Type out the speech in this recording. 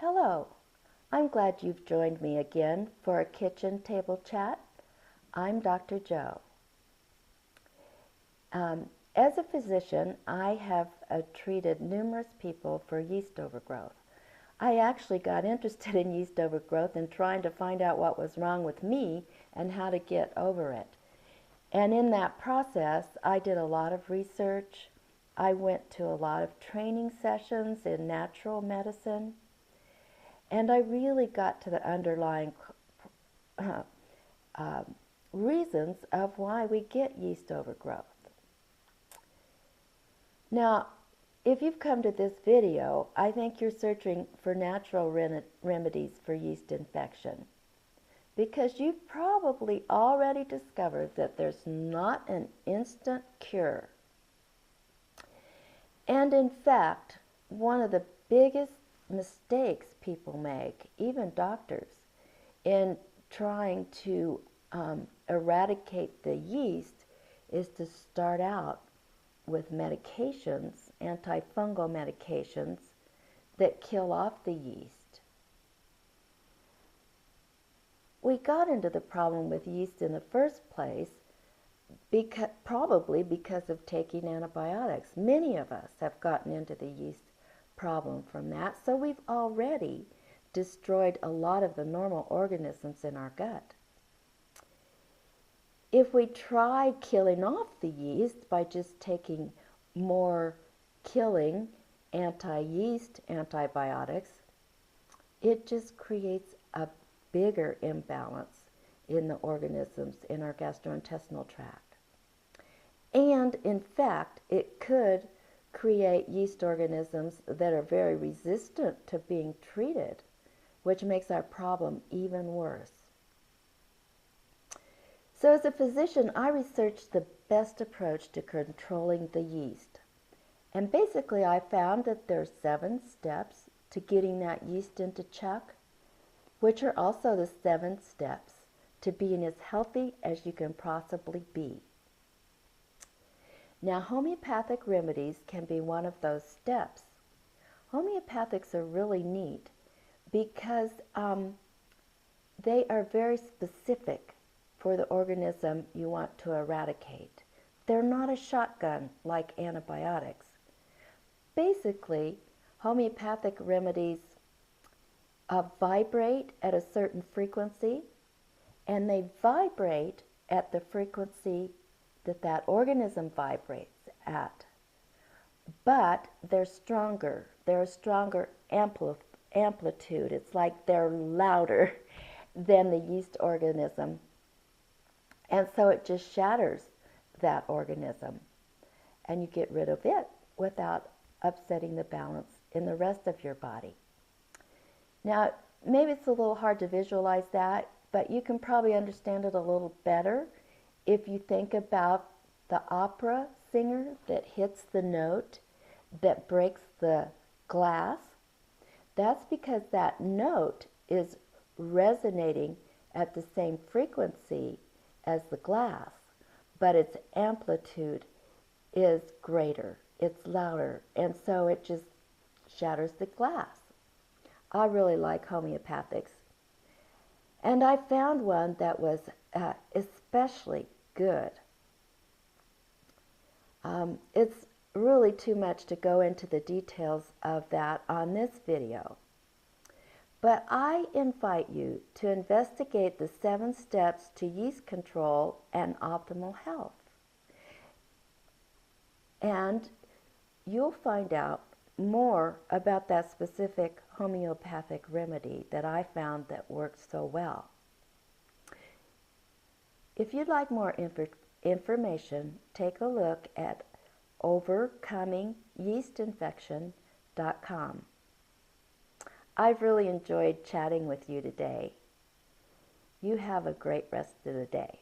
Hello, I'm glad you've joined me again for a kitchen table chat. I'm Dr. Jo. As a physician, I have treated numerous people for yeast overgrowth. I actually got interested in yeast overgrowth and trying to find out what was wrong with me and how to get over it. And in that process, I did a lot of research. I went to a lot of training sessions in natural medicine. And I really got to the underlying reasons of why we get yeast overgrowth. Now, if you've come to this video, I think you're searching for natural remedies for yeast infection, because you've probably already discovered that there's not an instant cure. And in fact, one of the biggest mistakes people make, even doctors, in trying to eradicate the yeast is to start out with medications, antifungal medications, that kill off the yeast. We got into the problem with yeast in the first place probably because of taking antibiotics. Many of us have gotten into the yeast problem from that, so we've already destroyed a lot of the normal organisms in our gut. If we try killing off the yeast by just taking more killing anti-yeast antibiotics, it just creates a bigger imbalance in the organisms in our gastrointestinal tract. And in fact, it could create yeast organisms that are very resistant to being treated, which makes our problem even worse. So as a physician, I researched the best approach to controlling the yeast. And basically, I found that there are 7 steps to getting that yeast into check, which are also the 7 steps to being as healthy as you can possibly be. Now, homeopathic remedies can be one of those steps. Homeopathics are really neat because they are very specific for the organism you want to eradicate. They're not a shotgun like antibiotics. Basically, homeopathic remedies vibrate at a certain frequency, and they vibrate at the frequency that that organism vibrates at. But they're stronger. They're a stronger amplitude. It's like they're louder than the yeast organism. And so it just shatters that organism, and you get rid of it without upsetting the balance in the rest of your body. Now, maybe it's a little hard to visualize that, but you can probably understand it a little better if you think about the opera singer that hits the note that breaks the glass. That's because that note is resonating at the same frequency as the glass, but its amplitude is greater, it's louder, and so it just shatters the glass. I really like homeopathics, and I found one that was especially good. It's really too much to go into the details of that on this video. But I invite you to investigate the 7 steps to yeast control and optimal health. And you'll find out more about that specific homeopathic remedy that I found that works so well. If you'd like more information, take a look at overcomingyeastinfection.com. I've really enjoyed chatting with you today. You have a great rest of the day.